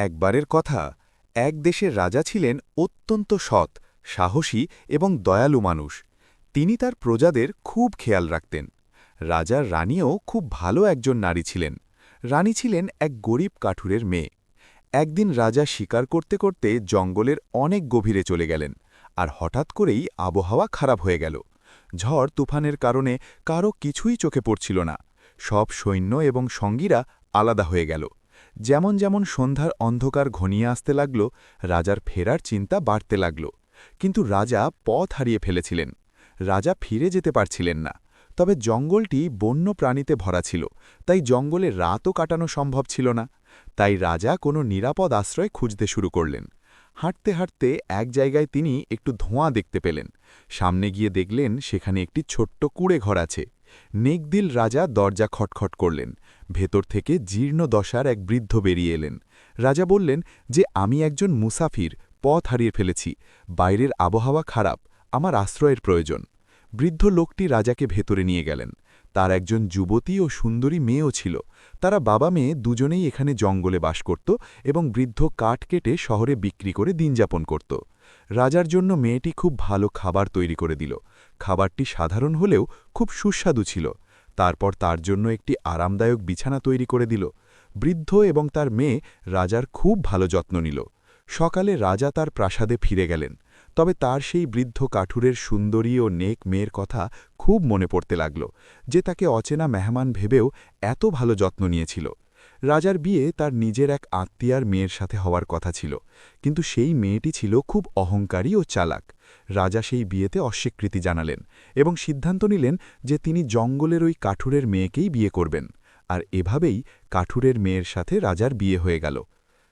একবারের কথা, এক দেশের রাজা ছিলেন অত্যন্ত সৎ, সাহসী এবং দয়ালু মানুষ। তিনি তার প্রজাদের খুব খেয়াল রাখতেন। রাজার রানীও খুব ভালো একজন নারী ছিলেন। রানী ছিলেন এক গরিব কাঠুরের মেয়ে। একদিন রাজা শিকার করতে করতে জঙ্গলের অনেক গভীরে চলে গেলেন, আর হঠাৎ করেই আবহাওয়া খারাপ হয়ে গেল। ঝড় তুফানের কারণে কারো কিছুই চোখে পড়ছিল না। সব সৈন্য এবং সঙ্গীরা আলাদা হয়ে গেল। যেমন যেমন সন্ধ্যার অন্ধকার ঘনিয়ে আসতে লাগল, রাজার ফেরার চিন্তা বাড়তে লাগল। কিন্তু রাজা পথ হারিয়ে ফেলেছিলেন। রাজা ফিরে যেতে পারছিলেন না। তবে জঙ্গলটি বন্য প্রাণীতে ভরা ছিল, তাই জঙ্গলে রাতও কাটানো সম্ভব ছিল না। তাই রাজা কোনো নিরাপদ আশ্রয় খুঁজতে শুরু করলেন। হাঁটতে হাঁটতে এক জায়গায় তিনি একটু ধোঁয়া দেখতে পেলেন। সামনে গিয়ে দেখলেন সেখানে একটি ছোট্ট কুঁড়ে ঘর আছে। নেকদিল রাজা দরজা খটখট করলেন। ভেতর থেকে জীর্ণ দশার এক বৃদ্ধ বেরিয়ে এলেন। রাজা বললেন যে, আমি একজন মুসাফির, পথ হারিয়ে ফেলেছি। বাইরের আবহাওয়া খারাপ, আমার আশ্রয়ের প্রয়োজন। বৃদ্ধ লোকটি রাজাকে ভেতরে নিয়ে গেলেন। তার একজন যুবতী ও সুন্দরী মেয়েও ছিল। তারা বাবা মেয়ে দুজনেই এখানে জঙ্গলে বাস করত এবং বৃদ্ধ কাঠ কেটে শহরে বিক্রি করে দিনযাপন করত। রাজার জন্য মেয়েটি খুব ভালো খাবার তৈরি করে দিল। খাবারটি সাধারণ হলেও খুব সুস্বাদু ছিল। তারপর তার জন্য একটি আরামদায়ক বিছানা তৈরি করে দিল। বৃদ্ধ এবং তার মেয়ে রাজার খুব ভালো যত্ন নিল। সকালে রাজা তার প্রাসাদে ফিরে গেলেন। তবে তার সেই বৃদ্ধ কাঠুরের সুন্দরী ও নেক মেয়ের কথা খুব মনে পড়তে লাগল, যে তাকে অচেনা মেহমান ভেবেও এত ভালো যত্ন নিয়েছিল। রাজার বিয়ে তার নিজের এক আত্মীয়ার মেয়ের সাথে হওয়ার কথা ছিল, কিন্তু সেই মেয়েটি ছিল খুব অহংকারী ও চালাক। রাজা সেই বিয়েতে অস্বীকৃতি জানালেন এবং সিদ্ধান্ত নিলেন যে তিনি জঙ্গলের ওই কাঠুরের মেয়েকেই বিয়ে করবেন। আর এভাবেই কাঠুরের মেয়ের সাথে রাজার বিয়ে হয়ে গেল।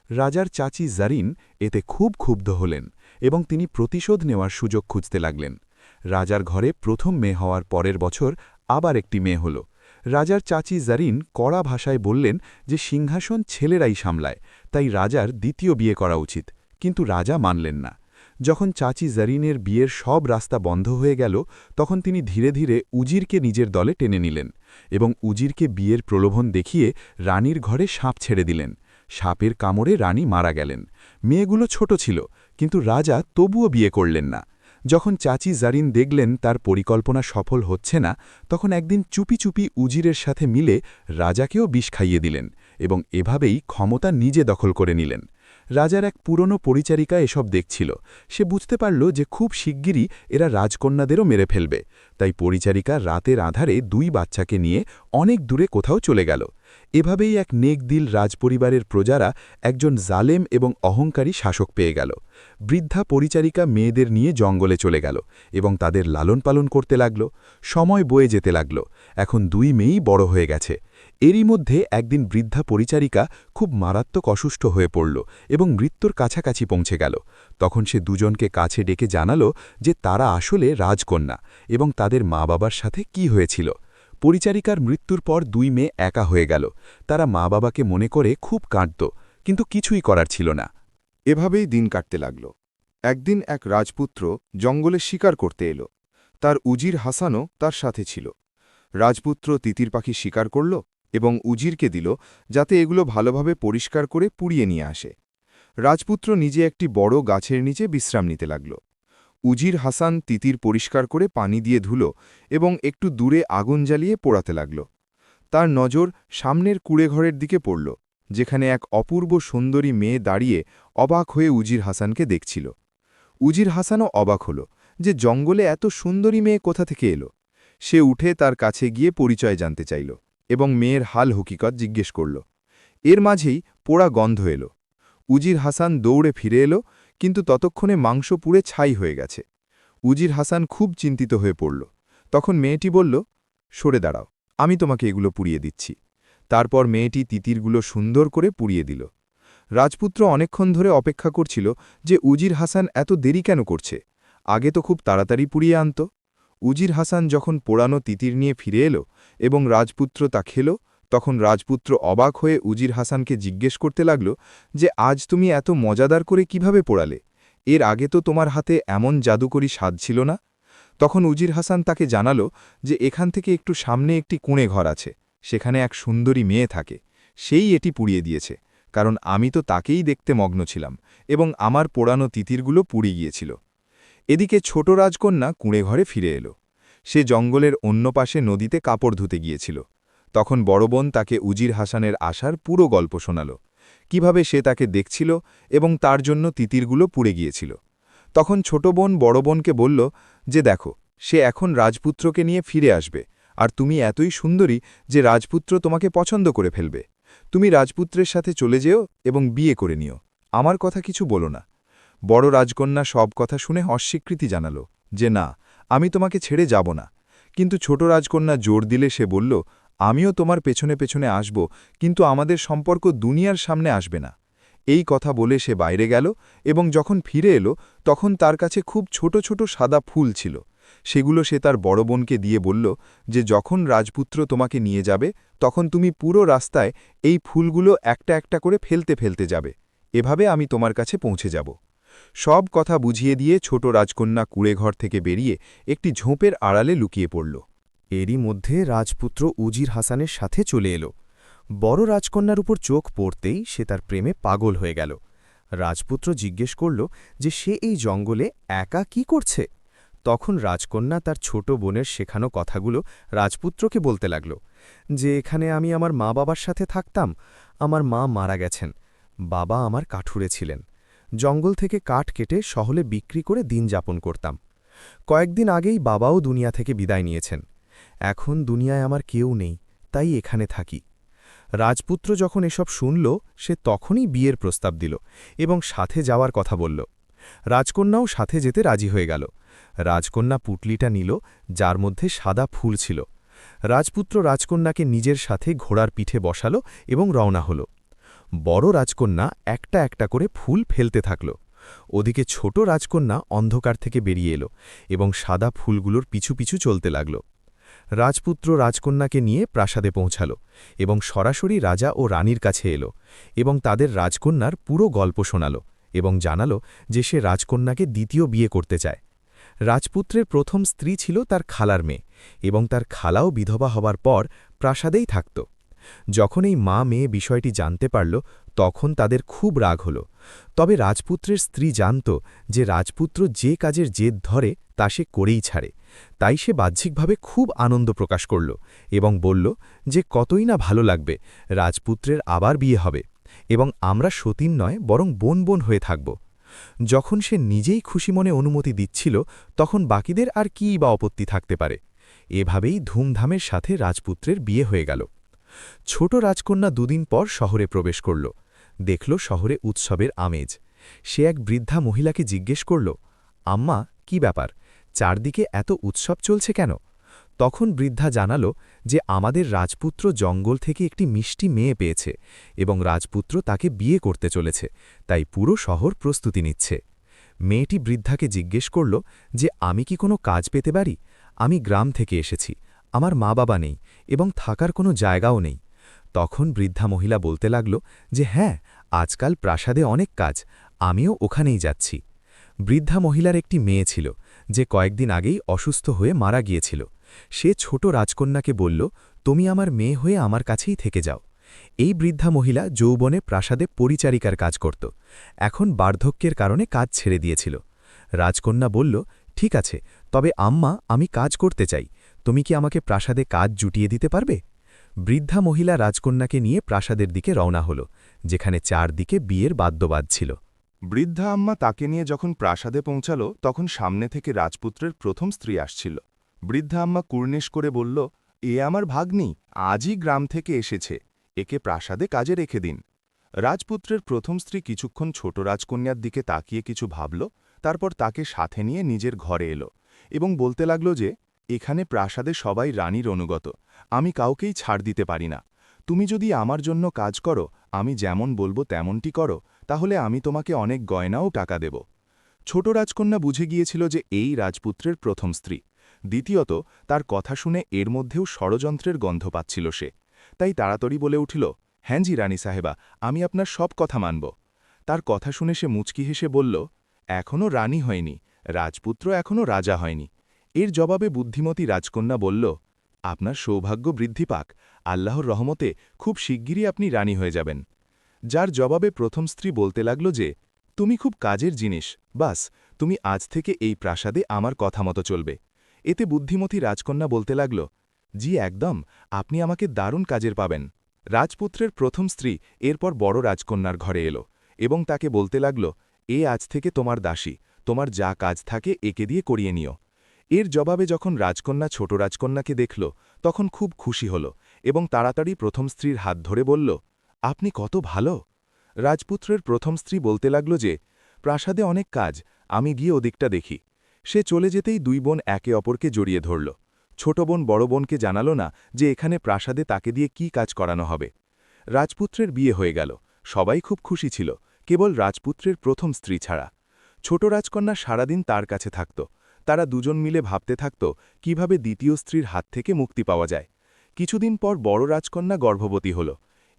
রাজার চাচি জারিন এতে খুব ক্ষুব্ধ হলেন এবং তিনি প্রতিশোধ নেওয়ার সুযোগ খুঁজতে লাগলেন। রাজার ঘরে প্রথম মেয়ে হওয়ার পরের বছর আবার একটি মেয়ে হল। রাজার চাচি জারিন কড়া ভাষায় বললেন যে সিংহাসন ছেলেরাই সামলায়, তাই রাজার দ্বিতীয় বিয়ে করা উচিত। কিন্তু রাজা মানলেন না। যখন চাচি জারিনের বিয়ের সব রাস্তা বন্ধ হয়ে গেল, তখন তিনি ধীরে ধীরে উজিরকে নিজের দলে টেনে নিলেন এবং উজিরকে বিয়ের প্রলোভন দেখিয়ে রানীর ঘরে সাপ ছেড়ে দিলেন। সাপের কামড়ে রানী মারা গেলেন। মেয়েগুলো ছোট ছিল, কিন্তু রাজা তবুও বিয়ে করলেন না। যখন চাচি জারিন দেখলেন তার পরিকল্পনা সফল হচ্ছে না, তখন একদিন চুপি চুপি উজিরের সাথে মিলে রাজাকেও বিষ খাইয়ে দিলেন এবং এভাবেই ক্ষমতা নিজে দখল করে নিলেন। রাজার এক পুরনো পরিচারিকা এসব দেখছিল। সে বুঝতে পারল যে খুব শিগগিরই এরা রাজকন্যাদেরও মেরে ফেলবে। তাই পরিচারিকা রাতের আধারে দুই বাচ্চাকে নিয়ে অনেক দূরে কোথাও চলে গেল। এভাবেই এক নেকদিল রাজপরিবারের প্রজারা একজন জালেম এবং অহংকারী শাসক পেয়ে গেল। বৃদ্ধা পরিচারিকা মেয়েদের নিয়ে জঙ্গলে চলে গেল এবং তাদের লালন পালন করতে লাগল। সময় বয়ে যেতে লাগল। এখন দুই মেয়েই বড় হয়ে গেছে। এরই মধ্যে একদিন বৃদ্ধা পরিচারিকা খুব মারাত্মক অসুস্থ হয়ে পড়ল এবং মৃত্যুর কাছাকাছি পৌঁছে গেল। তখন সে দুজনকে কাছে ডেকে জানাল যে তারা আসলে রাজকন্যা এবং তাদের মা বাবার সাথে কি হয়েছিল। পরিচারিকার মৃত্যুর পর দুই মেয়ে একা হয়ে গেল। তারা মা বাবাকে মনে করে খুব কাঁদত, কিন্তু কিছুই করার ছিল না। এভাবেই দিন কাটতে লাগল। একদিন এক রাজপুত্র জঙ্গলে শিকার করতে এলো। তার উজির হাসানও তার সাথে ছিল। রাজপুত্র তিতির পাখি শিকার করল এবং উজিরকে দিল, যাতে এগুলো ভালোভাবে পরিষ্কার করে পুড়িয়ে নিয়ে আসে। রাজপুত্র নিজে একটি বড় গাছের নিচে বিশ্রাম নিতে লাগল। উজির হাসান তিতির পরিষ্কার করে পানি দিয়ে ধুলো এবং একটু দূরে আগুন জ্বালিয়ে পোড়াতে লাগল। তার নজর সামনের কুঁড়েঘরের দিকে পড়ল, যেখানে এক অপূর্ব সুন্দরী মেয়ে দাঁড়িয়ে অবাক হয়ে উজির হাসানকে দেখছিল। উজির হাসানও অবাক হল যে জঙ্গলে এত সুন্দরী মেয়ে কোথা থেকে এলো। সে উঠে তার কাছে গিয়ে পরিচয় জানতে চাইল এবং মেয়ের হাল হকিকত জিজ্ঞেস করল। এর মাঝেই পোড়া গন্ধ এলো। উজির হাসান দৌড়ে ফিরে এলো, কিন্তু ততক্ষণে মাংস পুড়ে ছাই হয়ে গেছে। উজির হাসান খুব চিন্তিত হয়ে পড়ল। তখন মেয়েটি বলল, সরে দাঁড়াও, আমি তোমাকে এগুলো পুড়িয়ে দিচ্ছি। তারপর মেয়েটি তিতিরগুলো সুন্দর করে পুড়িয়ে দিল। রাজপুত্র অনেকক্ষণ ধরে অপেক্ষা করছিল যে উজির হাসান এত দেরি কেন করছে। আগে তো খুব তাড়াতাড়ি পুড়িয়ে আনত। উজির হাসান যখন পোড়ানো তিতির নিয়ে ফিরে এলো এবং রাজপুত্র তা খেল, তখন রাজপুত্র অবাক হয়ে উজির হাসানকে জিজ্ঞেস করতে লাগল যে আজ তুমি এত মজাদার করে কিভাবে পোড়ালে? এর আগে তো তোমার হাতে এমন জাদুকরী স্বাদ ছিল না। তখন উজির হাসান তাকে জানালো যে এখান থেকে একটু সামনে একটি কুঁড়ে ঘর আছে, সেখানে এক সুন্দরী মেয়ে থাকে, সেই এটি পুড়িয়ে দিয়েছে, কারণ আমি তো তাকেই দেখতে মগ্ন ছিলাম এবং আমার পোড়ানো তিতিরগুলো পুড়ে গিয়েছিল। এদিকে ছোট রাজকন্যা কুঁড়ে ঘরে ফিরে এলো। সে জঙ্গলের অন্য পাশে নদীতে কাপড় ধুতে গিয়েছিল। তখন বড় বোন তাকে উজির হাসানের আসার পুরো গল্প শোনাল, কিভাবে সে তাকে দেখছিল এবং তার জন্য তিতিরগুলো পুড়ে গিয়েছিল। তখন ছোট বোন বড় বোনকে বলল যে দেখো, সে এখন রাজপুত্রকে নিয়ে ফিরে আসবে, আর তুমি এতই সুন্দরী যে রাজপুত্র তোমাকে পছন্দ করে ফেলবে। তুমি রাজপুত্রের সাথে চলে যেও এবং বিয়ে করে নিও, আমার কথা কিছু বলো না। বড় রাজকন্যা সব কথা শুনে অস্বীকৃতি জানালো যে না, আমি তোমাকে ছেড়ে যাব না। কিন্তু ছোট রাজকন্যা জোর দিলে সে বলল, আমিও তোমার পেছনে পেছনে আসব, কিন্তু আমাদের সম্পর্ক দুনিয়ার সামনে আসবে না। এই কথা বলে সে বাইরে গেল এবং যখন ফিরে এলো তখন তার কাছে খুব ছোট ছোট সাদা ফুল ছিল। সেগুলো সে তার বড় বোনকে দিয়ে বলল যে যখন রাজপুত্র তোমাকে নিয়ে যাবে তখন তুমি পুরো রাস্তায় এই ফুলগুলো একটা একটা করে ফেলতে ফেলতে যাবে, এভাবে আমি তোমার কাছে পৌঁছে যাব। সব কথা বুঝিয়ে দিয়ে ছোট রাজকন্যা কুঁড়েঘর থেকে বেরিয়ে একটি ঝোপের আড়ালে লুকিয়ে পড়ল। এরই মধ্যে রাজপুত্র উজির হাসানের সাথে চলে এলো। বড় রাজকন্যার উপর চোখ পড়তেই সে তার প্রেমে পাগল হয়ে গেল। রাজপুত্র জিজ্ঞেস করল যে সে এই জঙ্গলে একা কি করছে। তখন রাজকন্যা তার ছোট বোনের শেখানো কথাগুলো রাজপুত্রকে বলতে লাগল, যে এখানে আমি আমার মা বাবার সাথে থাকতাম, আমার মা মারা গেছেন, বাবা আমার কাঠুরে ছিলেন, জঙ্গল থেকে কাঠ কেটে শহরে বিক্রি করে দিন যাপন করতাম। কয়েকদিন আগেই বাবাও দুনিয়া থেকে বিদায় নিয়েছেন। এখন দুনিয়ায় আমার কেউ নেই, তাই এখানে থাকি। রাজপুত্র যখন এসব শুনল সে তখনই বিয়ের প্রস্তাব দিল এবং সাথে যাওয়ার কথা বলল। রাজকন্যাও সাথে যেতে রাজি হয়ে গেল। রাজকন্যা পুটলিটা নিল, যার মধ্যে সাদা ফুল ছিল। রাজপুত্র রাজকন্যাকে নিজের সাথে ঘোড়ার পিঠে বসাল এবং রওনা হল। বড় রাজকন্যা একটা একটা করে ফুল ফেলতে থাকল। ওদিকে ছোট রাজকন্যা অন্ধকার থেকে বেরিয়ে এলো এবং সাদা ফুলগুলোর পিছু পিছু চলতে লাগল। রাজপুত্র রাজকন্যাকে নিয়ে প্রাসাদে পৌঁছাল এবং সরাসরি রাজা ও রানীর কাছে এলো এবং তাদের রাজকন্যার পুরো গল্প শোনাল এবং জানাল যে সে রাজকন্যাকে দ্বিতীয় বিয়ে করতে চায়। রাজপুত্রের প্রথম স্ত্রী ছিল তার খালার মেয়ে এবং তার খালাও বিধবা হবার পর প্রাসাদেই থাকত। যখন এই মা মেয়ে বিষয়টি জানতে পারল তখন তাদের খুব রাগ হল। তবে রাজপুত্রের স্ত্রী জানত যে রাজপুত্র যে কাজের জেদ ধরে তা সে করেই ছাড়ে, তাই সে বাহ্যিকভাবে খুব আনন্দ প্রকাশ করল এবং বলল যে কতই না ভালো লাগবে, রাজপুত্রের আবার বিয়ে হবে এবং আমরা সতীন নয় বরং বোন বোন হয়ে থাকব। যখন সে নিজেই খুশি মনে অনুমতি দিচ্ছিল তখন বাকিদের আর কী বা আপত্তি থাকতে পারে। এভাবেই ধুমধামের সাথে রাজপুত্রের বিয়ে হয়ে গেল। ছোট রাজকন্যা দুদিন পর শহরে প্রবেশ করল। দেখল শহরে উৎসবের আমেজ। সে এক বৃদ্ধা মহিলাকে জিজ্ঞেস করল, আম্মা, কি ব্যাপার, চারদিকে এত উৎসব চলছে কেন? তখন বৃদ্ধা জানাল যে আমাদের রাজপুত্র জঙ্গল থেকে একটি মিষ্টি মেয়ে পেয়েছে এবং রাজপুত্র তাকে বিয়ে করতে চলেছে, তাই পুরো শহর প্রস্তুতি নিচ্ছে। মেয়েটি বৃদ্ধাকে জিজ্ঞেস করল যে আমি কি কোনো কাজ পেতে পারি? আমি গ্রাম থেকে এসেছি, আমার মা বাবা নেই এবং থাকার কোনো জায়গাও নেই। তখন বৃদ্ধা মহিলা বলতে লাগল যে হ্যাঁ, আজকাল প্রাসাদে অনেক কাজ, আমিও ওখানেই যাচ্ছি। বৃদ্ধা মহিলার একটি মেয়ে ছিল যে কয়েকদিন আগেই অসুস্থ হয়ে মারা গিয়েছিল। সে ছোট রাজকন্যাকে বলল, তুমি আমার মেয়ে হয়ে আমার কাছেই থেকে যাও। এই বৃদ্ধা মহিলা যৌবনে প্রাসাদে পরিচারিকার কাজ করত, এখন বার্ধক্যের কারণে কাজ ছেড়ে দিয়েছিল। রাজকন্যা বলল, ঠিক আছে, তবে আম্মা, আমি কাজ করতে চাই, তুমি কি আমাকে প্রাসাদে কাজ জুটিয়ে দিতে পারবে? বৃদ্ধা মহিলা রাজকন্যাকে নিয়ে প্রাসাদের দিকে রওনা হল, যেখানে চারদিকে বিয়ের বাদ্য বাজছিল। বৃদ্ধা আম্মা তাকে নিয়ে যখন প্রাসাদে পৌঁছাল তখন সামনে থেকে রাজপুত্রের প্রথম স্ত্রী আসছিল। বৃদ্ধা আম্মা কুর্নিশ করে বলল, এ আমার ভাগ্নি, আজই গ্রাম থেকে এসেছে, একে প্রাসাদে কাজে রেখে দিন। রাজপুত্রের প্রথম স্ত্রী কিছুক্ষণ ছোট রাজকন্যার দিকে তাকিয়ে কিছু ভাবল, তারপর তাকে সাথে নিয়ে নিজের ঘরে এলো এবং বলতে লাগল যে এখানে প্রাসাদে সবাই রানীর অনুগত, আমি কাউকেই ছাড় দিতে পারি না। তুমি যদি আমার জন্য কাজ করো, আমি যেমন বলবো তেমনটি করো, তাহলে আমি তোমাকে অনেক গয়নাও টাকা দেব। ছোট রাজকন্যা বুঝে গিয়েছিল যে এই রাজপুত্রের প্রথম স্ত্রী। দ্বিতীয়ত, তার কথা শুনে এর মধ্যেও ষড়যন্ত্রের গন্ধ পাচ্ছিল সে, তাই তাড়াতাড়ি বলে উঠিল, হ্যাঁ জি রানী সাহেবা, আমি আপনার সব কথা মানব। তার কথা শুনে সে মুচকি হেসে বলল, এখনও রানী হয়নি, রাজপুত্র এখনও রাজা হয়নি। এর জবাবে বুদ্ধিমতী রাজকন্যা বলল, আপনার সৌভাগ্য বৃদ্ধি পাক, আল্লাহর রহমতে খুব শিগগিরই আপনি রানী হয়ে যাবেন। যার জবাবে প্রথম স্ত্রী বলতে লাগল যে তুমি খুব কাজের জিনিস, বাস তুমি আজ থেকে এই প্রাসাদে আমার কথা মতো চলবে। এতে বুদ্ধিমতী রাজকন্যা বলতে লাগল, জি একদম, আপনি আমাকে দারুণ কাজের পাবেন। রাজপুত্রের প্রথম স্ত্রী এরপর বড় রাজকন্যার ঘরে এলো এবং তাকে বলতে লাগল, এ আজ থেকে তোমার দাসী, তোমার যা কাজ থাকে একে দিয়ে করিয়ে নিও। এর জবাবে যখন রাজকন্যা ছোট রাজকন্যাকে দেখল তখন খুব খুশি হল এবং তাড়াতাড়ি প্রথম স্ত্রীর হাত ধরে বলল, আপনি কত ভালো। রাজপুত্রের প্রথম স্ত্রী বলতে লাগল যে প্রাসাদে অনেক কাজ, আমি গিয়ে ওদিকটা দেখি। সে চলে যেতেই দুই বোন একে অপরকে জড়িয়ে ধরল। ছোট বোন বড় বোনকে জানাল না যে এখানে প্রাসাদে তাকে দিয়ে কি কাজ করানো হবে। রাজপুত্রের বিয়ে হয়ে গেল, সবাই খুব খুশি ছিল, কেবল রাজপুত্রের প্রথম স্ত্রী ছাড়া। ছোট রাজকন্যা সারাদিন তার কাছে থাকত। তারা দুজন মিলে ভাবতে থাকত কিভাবে দ্বিতীয় স্ত্রীর হাত থেকে মুক্তি পাওয়া যায়। কিছুদিন পর বড় রাজকন্যা গর্ভবতী হল।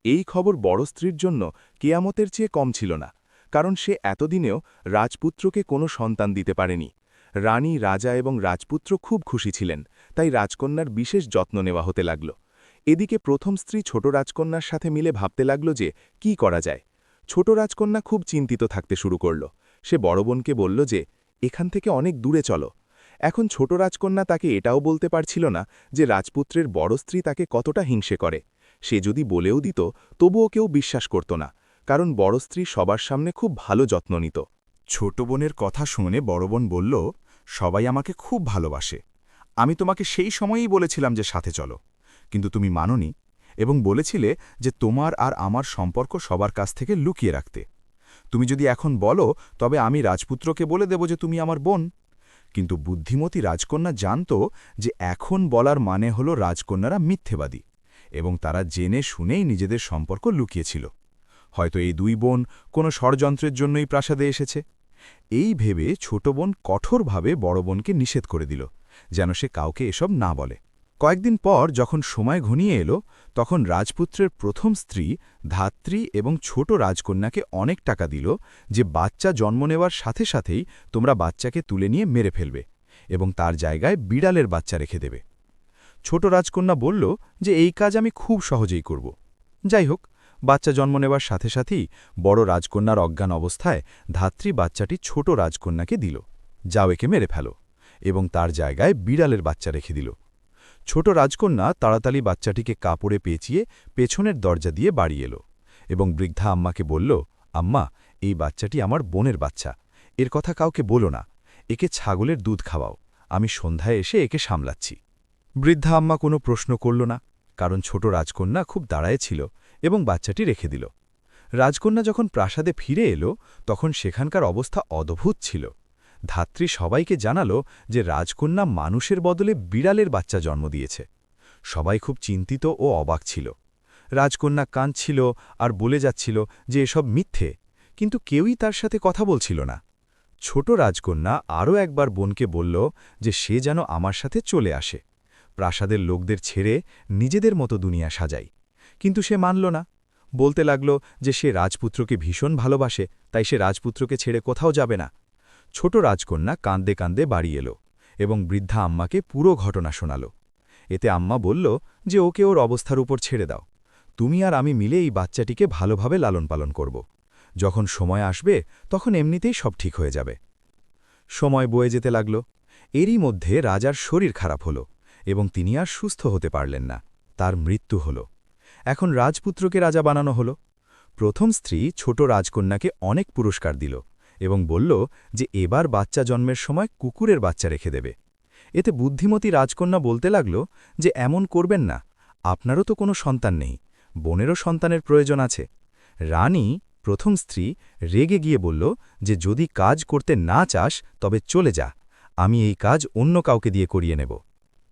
এই খবর বড় স্ত্রীর জন্য কেয়ামতের চেয়ে কম ছিল না, কারণ সে এতদিনেও রাজপুত্রকে কোনো সন্তান দিতে পারেনি। রানী, রাজা এবং রাজপুত্র খুব খুশি ছিলেন, তাই রাজকন্যার বিশেষ যত্ন নেওয়া হতে লাগল। এদিকে প্রথম স্ত্রী ছোট রাজকন্যার সাথে মিলে ভাবতে লাগল যে কি করা যায়। ছোট রাজকন্যা খুব চিন্তিত থাকতে শুরু করল। সে বড় বোনকে বলল যে এখান থেকে অনেক দূরে চলো। এখন ছোট রাজকন্যা তাকে এটাও বলতে পারছিল না যে রাজপুত্রের বড় স্ত্রী তাকে কতটা হিংসে করে। সে যদি বলেও দিত তবুও কেউ বিশ্বাস করত না, কারণ বড় স্ত্রী সবার সামনে খুব ভালো যত্ন নিত। ছোট বোনের কথা শুনে বড় বোন বলল, সবাই আমাকে খুব ভালোবাসে। আমি তোমাকে সেই সময়েই বলেছিলাম যে সাথে চলো, কিন্তু তুমি মানোনি এবং বলেছিলে যে তোমার আর আমার সম্পর্ক সবার কাছ থেকে লুকিয়ে রাখতে। তুমি যদি এখন বলো তবে আমি রাজপুত্রকে বলে দেব যে তুমি আমার বোন। কিন্তু বুদ্ধিমতী রাজকন্যা জানত যে এখন বলার মানে হল রাজকন্যারা মিথ্যেবাদী এবং তারা জেনে শুনেই নিজেদের সম্পর্ক লুকিয়েছিল। হয়তো এই দুই বোন কোনো ষড়যন্ত্রের জন্যই প্রাসাদে এসেছে। এই ভেবে ছোট বোন কঠোরভাবে বড় বোনকে নিষেধ করে দিল যেন সে কাউকে এসব না বলে। কয়েকদিন পর যখন সময় ঘনিয়ে এলো, তখন রাজপুত্রের প্রথম স্ত্রী ধাত্রী এবং ছোট রাজকন্যাকে অনেক টাকা দিল যে বাচ্চা জন্ম নেওয়ার সাথে সাথেই তোমরা বাচ্চাকে তুলে নিয়ে মেরে ফেলবে এবং তার জায়গায় বিড়ালের বাচ্চা রেখে দেবে। ছোট রাজকন্যা বলল যে এই কাজ আমি খুব সহজেই করব। যাই হোক, বাচ্চা জন্ম নেওয়ার সাথে সাথেই বড় রাজকন্যার অজ্ঞান অবস্থায় ধাত্রী বাচ্চাটি ছোট রাজকন্যাকে দিল, যাও একে মেরে ফেলো, এবং তার জায়গায় বিড়ালের বাচ্চা রেখে দিল। ছোট রাজকন্যা তাড়াতাড়ি বাচ্চাটিকে কাপড়ে পেঁচিয়ে পেছনের দরজা দিয়ে বাড়ি এলো এবং বৃদ্ধা আম্মাকে বলল, আম্মা, এই বাচ্চাটি আমার বোনের বাচ্চা, এর কথা কাউকে বলো না, একে ছাগলের দুধ খাওয়াও, আমি সন্ধ্যায় এসে একে সামলাচ্ছি। বৃদ্ধা আম্মা কোনো প্রশ্ন করল না, কারণ ছোট রাজকন্যা খুব দাঁড়ায় ছিল এবং বাচ্চাটি রেখে দিল। রাজকন্যা যখন প্রাসাদে ফিরে এলো তখন সেখানকার অবস্থা অদ্ভুত ছিল। ধাত্রী সবাইকে জানালো যে রাজকন্যা মানুষের বদলে বিড়ালের বাচ্চা জন্ম দিয়েছে। সবাই খুব চিন্তিত ও অবাক ছিল। রাজকন্যা কাঁদছিল আর বলে যাচ্ছিল যে এসব মিথ্যে, কিন্তু কেউই তার সাথে কথা বলছিল না। ছোট রাজকন্যা আরও একবার বোনকে বলল যে সে যেন আমার সাথে চলে আসে, প্রাসাদের লোকদের ছেড়ে নিজেদের মতো দুনিয়া সাজাই। কিন্তু সে মানল না, বলতে লাগল যে সে রাজপুত্রকে ভীষণ ভালোবাসে, তাই সে রাজপুত্রকে ছেড়ে কোথাও যাবে না। ছোট রাজকন্যা কাঁদতে কাঁদতে বাড়ি এলো এবং বৃদ্ধা আম্মাকে পুরো ঘটনা শোনাল। এতে আম্মা বলল যে ওকে ওর অবস্থার উপর ছেড়ে দাও, তুমি আর আমি মিলে এই বাচ্চাটিকে ভালোভাবে লালন পালন করব। যখন সময় আসবে তখন এমনিতেই সব ঠিক হয়ে যাবে। সময় বয়ে যেতে লাগল। এরই মধ্যে রাজার শরীর খারাপ হল এবং তিনি আর সুস্থ হতে পারলেন না, তার মৃত্যু হল। এখন রাজপুত্রকে রাজা বানানো হল। প্রথম স্ত্রী ছোট রাজকন্যাকে অনেক পুরস্কার দিল এবং বলল যে এবার বাচ্চা জন্মের সময় কুকুরের বাচ্চা রেখে দেবে। এতে বুদ্ধিমতী রাজকন্যা বলতে লাগল যে এমন করবেন না, আপনারও তো কোনো সন্তান নেই, বোনেরও সন্তানের প্রয়োজন আছে। রানী প্রথম স্ত্রী রেগে গিয়ে বলল যে যদি কাজ করতে না চাস তবে চলে যা, আমি এই কাজ অন্য কাউকে দিয়ে করিয়ে নেব।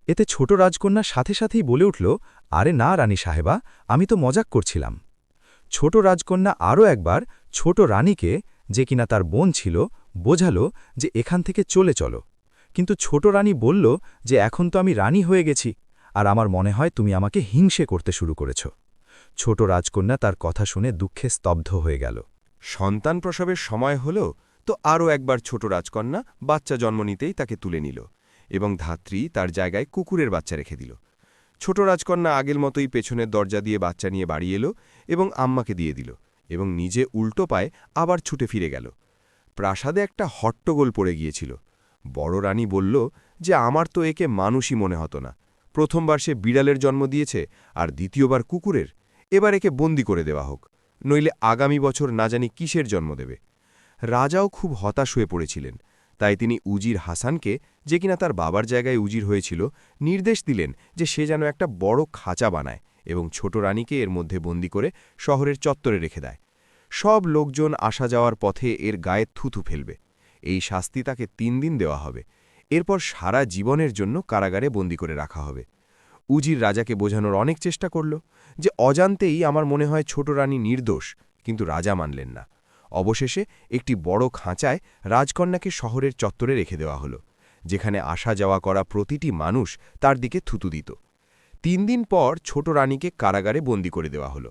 এতে ছোট রাজকন্যা সাথে সাথেই বলে উঠল, আরে না রানী সাহেবা, আমি তো মজাক করছিলাম। ছোট রাজকন্যা আরও একবার ছোট রানীকে, যে কিনা তার বোন ছিল, বোঝালো যে এখান থেকে চলে চলো। কিন্তু ছোট রানী বলল যে এখন তো আমি রানী হয়ে গেছি, আর আমার মনে হয় তুমি আমাকে হিংসে করতে শুরু করেছ। ছোট রাজকন্যা তার কথা শুনে দুঃখে স্তব্ধ হয়ে গেল। সন্তান প্রসবের সময় হল তো আরও একবার ছোট রাজকন্যা বাচ্চা জন্ম নিতেই তাকে তুলে নিল এবং ধাত্রী তার জায়গায় কুকুরের বাচ্চা রেখে দিল। ছোট রাজকন্যা আগের মতোই পেছনের দরজা দিয়ে বাচ্চা নিয়ে বাড়ি এলো এবং আম্মাকে দিয়ে দিল এবং নিজে উল্টো পায়ে আবার ছুটে ফিরে গেল। প্রাসাদে একটা হট্টগোল পড়ে গিয়েছিল। বড় রানী বলল যে আমার তো একে মানুষই মনে হতো না। প্রথমবার সে বিড়ালের জন্ম দিয়েছে, আর দ্বিতীয়বার কুকুরের। এবার একে বন্দি করে দেওয়া হোক, নইলে আগামী বছর না জানি কিসের জন্ম দেবে। রাজাও খুব হতাশ হয়ে পড়েছিলেন, তাই তিনি উজির হাসানকে, যে কিনা তার বাবার জায়গায় উজির হয়েছিল, নির্দেশ দিলেন যে সে যেন একটা বড় খাঁচা বানায় এবং ছোট রানীকে এর মধ্যে বন্দি করে শহরের চত্বরে রেখে দেয়। সব লোকজন আসা যাওয়ার পথে এর গায়ে থুথু ফেলবে। এই শাস্তি তাকে 3 দিন দেওয়া হবে। এরপর সারা জীবনের জন্য কারাগারে বন্দি করে রাখা হবে। উজির রাজাকে বোঝানোর অনেক চেষ্টা করল যে অজান্তেই আমার মনে হয় ছোট রানী নির্দোষ, কিন্তু রাজা মানলেন না। অবশেষে একটি বড় খাঁচায় রাজকন্যাকে শহরের চত্বরে রেখে দেওয়া হলো, যেখানে আসা যাওয়া করা প্রতিটি মানুষ তার দিকে থুতু দিত। 3 দিন পর ছোট রানীকে কারাগারে বন্দি করে দেওয়া হলো।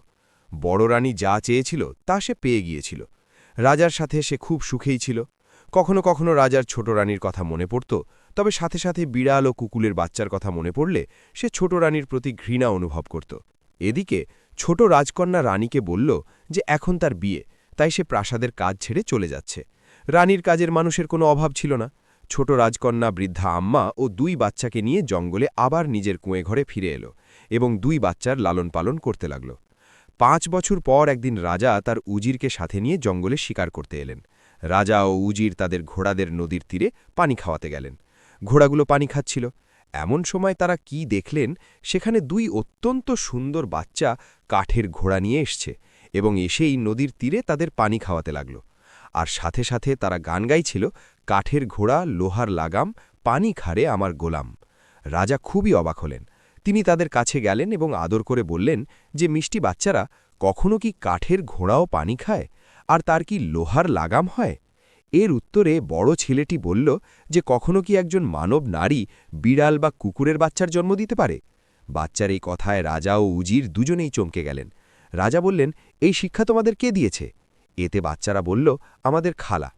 বড় রানী যা চেয়েছিল তা সে পেয়ে গিয়েছিল। রাজার সাথে সে খুব সুখেই ছিল। কখনো কখনো রাজার ছোট রানীর কথা মনে পড়ত, তবে সাথে সাথে বিড়াল ও কুকুলের বাচ্চার কথা মনে পড়লে সে ছোট রানীর প্রতি ঘৃণা অনুভব করত। এদিকে ছোট রাজকন্যা রানীকে বলল যে এখন তার বিয়ে, তাই সে প্রাসাদের কাজ ছেড়ে চলে যাচ্ছে। রানীর কাজের মানুষের কোনো অভাব ছিল না। ছোট রাজকন্যা বৃদ্ধা আম্মা ও 2 বাচ্চাকে নিয়ে জঙ্গলে আবার নিজের কুঁয়ে ঘরে ফিরে এলো এবং 2 বাচ্চার লালন পালন করতে লাগল। 5 বছর পর একদিন রাজা তার উজিরকে সাথে নিয়ে জঙ্গলে শিকার করতে এলেন। রাজা ও উজির তাদের ঘোড়াদের নদীর তীরে পানি খাওয়াতে গেলেন। ঘোড়াগুলো পানি খাচ্ছিল। এমন সময় তারা কি দেখলেন, সেখানে 2 অত্যন্ত সুন্দর বাচ্চা কাঠের ঘোড়া নিয়ে এসছে এবং এসেই নদীর তীরে তাদের পানি খাওয়াতে লাগল। আর সাথে সাথে তারা গান গাইছিল, কাঠের ঘোড়া লোহার লাগাম, পানি খারে আমার গোলাম। রাজা খুবই অবাক হলেন। তিনি তাদের কাছে গেলেন এবং আদর করে বললেন যে মিষ্টি বাচ্চারা, কখনো কি কাঠের ঘোড়াও পানি খায়, আর তার কি লোহার লাগাম হয়? এর উত্তরে বড় ছেলেটি বলল যে কখনো কি একজন মানব নারী বিড়াল বা কুকুরের বাচ্চার জন্ম দিতে পারে? বাচ্চার এই কথায় রাজা ও উজির দুজনেই চমকে গেলেন। রাজা বললেন, এই শিক্ষা তোমাদের কে দিয়েছে? এতে বাচ্চারা বলল, আমাদের খালা।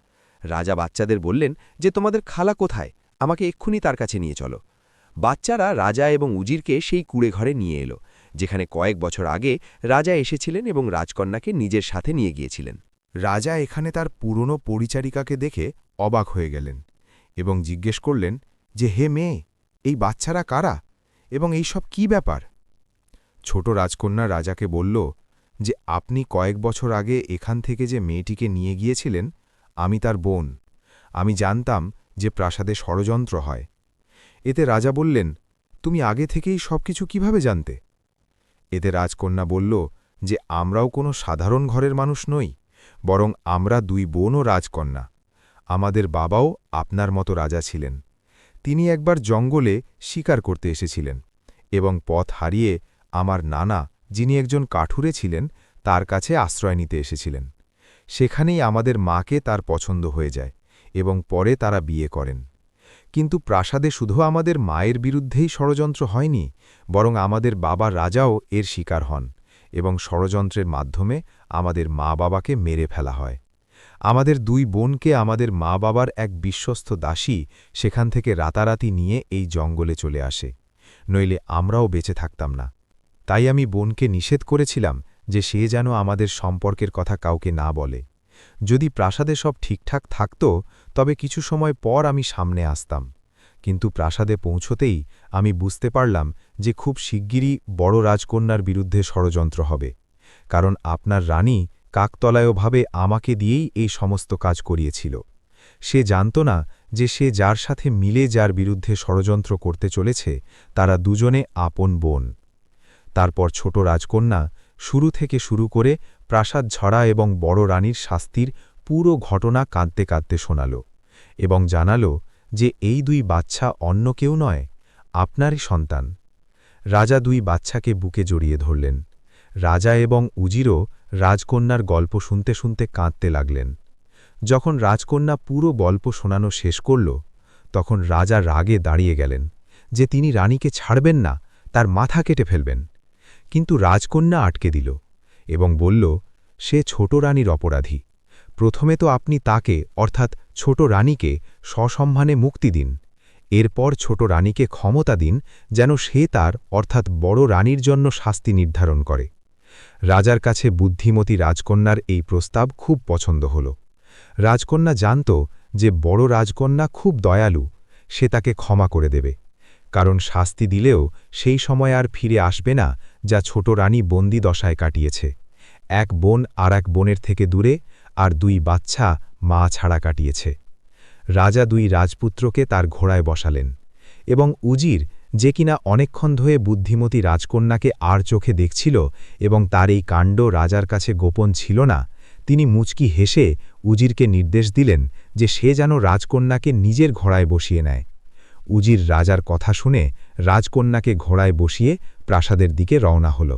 রাজা বাচ্চাদের বললেন যে তোমাদের খালা কোথায়, আমাকে এক্ষুনি তার কাছে নিয়ে চলো। বাচ্চারা রাজা এবং উজিরকে সেই কুঁড়ে ঘরে নিয়ে এলো, যেখানে কয়েক বছর আগে রাজা এসেছিলেন এবং রাজকন্যাকে নিজের সাথে নিয়ে গিয়েছিলেন। রাজা এখানে তার পুরনো পরিচারিকাকে দেখে অবাক হয়ে গেলেন এবং জিজ্ঞেস করলেন যে হে মেয়ে, এই বাচ্চারা কারা এবং এই সব কি ব্যাপার? ছোট রাজকন্যা রাজাকে বলল যে আপনি কয়েক বছর আগে এখান থেকে যে মেয়েটিকে নিয়ে গিয়েছিলেন, আমি তার বোন। আমি জানতাম যে প্রাসাদে ষড়যন্ত্র হয়। এতে রাজা বললেন, তুমি আগে থেকেই সবকিছু কিভাবে জানতে? এতে রাজকন্যা বলল যে আমরাও কোনো সাধারণ ঘরের মানুষ নই, বরং আমরা 2 বোন ও রাজকন্যা। আমাদের বাবাও আপনার মতো রাজা ছিলেন। তিনি একবার জঙ্গলে শিকার করতে এসেছিলেন এবং পথ হারিয়ে আমার নানা, যিনি একজন কাঠুরে ছিলেন, তার কাছে আশ্রয় নিতে এসেছিলেন। সেখানেই আমাদের মাকে তার পছন্দ হয়ে যায় এবং পরে তারা বিয়ে করেন। কিন্তু প্রাসাদে শুধু আমাদের মায়ের বিরুদ্ধেই ষড়যন্ত্র হয়নি, বরং আমাদের বাবা রাজাও এর শিকার হন এবং ষড়যন্ত্রের মাধ্যমে আমাদের মা-বাবাকে মেরে ফেলা হয়। আমাদের 2 বোনকে আমাদের মা-বাবার এক বিশ্বস্ত দাসী সেখান থেকে রাতারাতি নিয়ে এই জঙ্গলে চলে আসে, নইলে আমরাও বেঁচে থাকতাম না। তাই আমি বোনকে নিষেধ করেছিলাম যে সে যেন আমাদের সম্পর্কের কথা কাউকে না বলে। যদি প্রাসাদে সব ঠিকঠাক থাকত, তবে কিছু সময় পর আমি সামনে আসতাম। কিন্তু প্রাসাদে পৌঁছতেই আমি বুঝতে পারলাম যে খুব শিগগিরই বড় রাজকন্যার বিরুদ্ধে ষড়যন্ত্র হবে, কারণ আপনার রানী কাকতলায়ভাবে আমাকে দিয়েই এই সমস্ত কাজ করিয়েছিল। সে জানত না যে সে যার সাথে মিলে যার বিরুদ্ধে ষড়যন্ত্র করতে চলেছে, তারা দুজনে আপন বোন। তারপর ছোট রাজকন্যা শুরু থেকে শুরু করে প্রাসাদ ঝরা এবং বড় রানীর শাস্তির পুরো ঘটনা কাঁদতে কাঁদতে শোনাল এবং জানাল যে এই 2 বাচ্চা অন্য কেউ নয়, আপনারই সন্তান। রাজা 2 বাচ্চাকে বুকে জড়িয়ে ধরলেন। রাজা এবং উজিরও রাজকন্যার গল্প শুনতে শুনতে কাঁদতে লাগলেন। যখন রাজকন্যা পুরো গল্প শোনানো শেষ করল, তখন রাজা রাগে দাঁড়িয়ে গেলেন যে তিনি রানীকে ছাড়বেন না, তার মাথা কেটে ফেলবেন। কিন্তু রাজকন্যা আটকে দিল এবং বলল, সে ছোট রানীর অপরাধী। প্রথমে তো আপনি তাকে, অর্থাৎ ছোট রানীকে সসম্মানে মুক্তি দিন। এরপর ছোট রানীকে ক্ষমতা দিন যেন সে তার, অর্থাৎ বড় রানীর জন্য শাস্তি নির্ধারণ করে। রাজার কাছে বুদ্ধিমতী রাজকন্যার এই প্রস্তাব খুব পছন্দ হল। রাজকন্যা জানত যে বড় রাজকন্যা খুব দয়ালু, সে তাকে ক্ষমা করে দেবে, কারণ শাস্তি দিলেও সেই সময় আর ফিরে আসবে না যা ছোট রানী বন্দি দশায় কাটিয়েছে। এক বোন আর এক বোনের থেকে দূরে, আর 2 বাচ্চা মা ছাড়া কাটিয়েছে। রাজা 2 রাজপুত্রকে তার ঘোড়ায় বসালেন, এবং উজির, যে কিনা অনেকক্ষণ ধরে বুদ্ধিমতী রাজকন্যাকে আর চোখে দেখছিল এবং তার এই কাণ্ড রাজার কাছে গোপন ছিল না, তিনি মুচকি হেসে উজিরকে নির্দেশ দিলেন যে সে যেন রাজকন্যাকে নিজের ঘোড়ায় বসিয়ে নেয়। উজির রাজার কথা শুনে রাজকন্যাকে ঘোড়ায় বসিয়ে প্রাসাদের দিকে রওনা হল।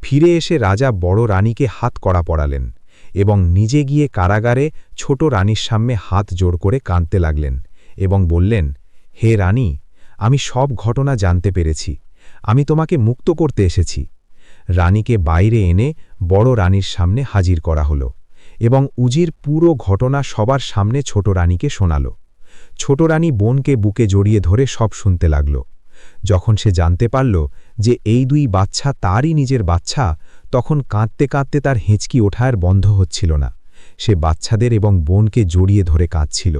ফিরে এসে রাজা বড় রানীকে হাত কড়া পরালেন এবং নিজে গিয়ে কারাগারে ছোট রানীর সামনে হাত জোড় করে কাঁদতে লাগলেন এবং বললেন, হে রানী, আমি সব ঘটনা জানতে পেরেছি, আমি তোমাকে মুক্ত করতে এসেছি। রানীকে বাইরে এনে বড় রানীর সামনে হাজির করা হল এবং উজির পুরো ঘটনা সবার সামনে ছোট রানীকে শোনাল। ছোট রানী বোনকে বুকে জড়িয়ে ধরে সব শুনতে লাগল। যখন সে জানতে পারল যে এই 2 বাচ্চা তারই নিজের বাচ্চা, তখন কাঁদতে কাঁদতে তার হেঁচকি ওঠার বন্ধ হচ্ছিল না। সে বাচ্চাদের এবং বোনকে জড়িয়ে ধরে কাঁদছিল।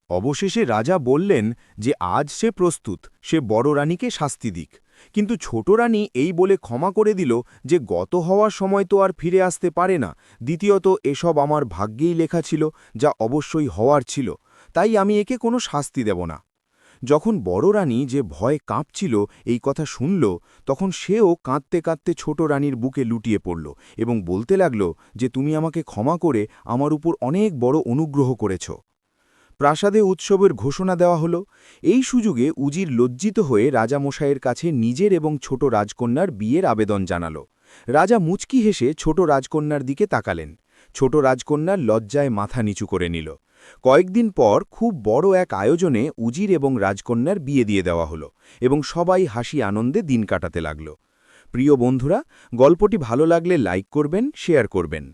অবশেষে রাজা বললেন যে আজ সে প্রস্তুত, সে বড় রানীকে শাস্তি দিক। কিন্তু ছোট রানী এই বলে ক্ষমা করে দিল যে গত হওয়ার সময় তো আর ফিরে আসতে পারে না, দ্বিতীয়ত এসব আমার ভাগ্যেই লেখা ছিল, যা অবশ্যই হওয়ার ছিল, তাই আমি একে কোনো শাস্তি দেব না। যখন বড় রানী যে ভয়ে কাঁপছিল এই কথা শুনল, তখন সেও কাঁদতে কাঁদতে ছোট রানীর বুকে লুটিয়ে পড়ল এবং বলতে লাগল যে তুমি আমাকে ক্ষমা করে আমার উপর অনেক বড় অনুগ্রহ করেছ। প্রাসাদে উৎসবের ঘোষণা দেওয়া হল। এই সুযোগে উজির লজ্জিত হয়ে রাজামশাইয়ের কাছে নিজের এবং ছোট রাজকন্যার বিয়ের আবেদন জানাল। রাজা মুচকি হেসে ছোট রাজকন্যার দিকে তাকালেন। ছোট রাজকন্যার লজ্জায় মাথা নিচু করে নিল। কয়েকদিন পর খুব বড় এক আয়োজনে উজির এবং রাজকন্যার বিয়ে দিয়ে দেওয়া হল এবং সবাই হাসি আনন্দে দিন কাটাতে লাগল। প্রিয় বন্ধুরা, গল্পটি ভালো লাগলে লাইক করবেন, শেয়ার করবেন।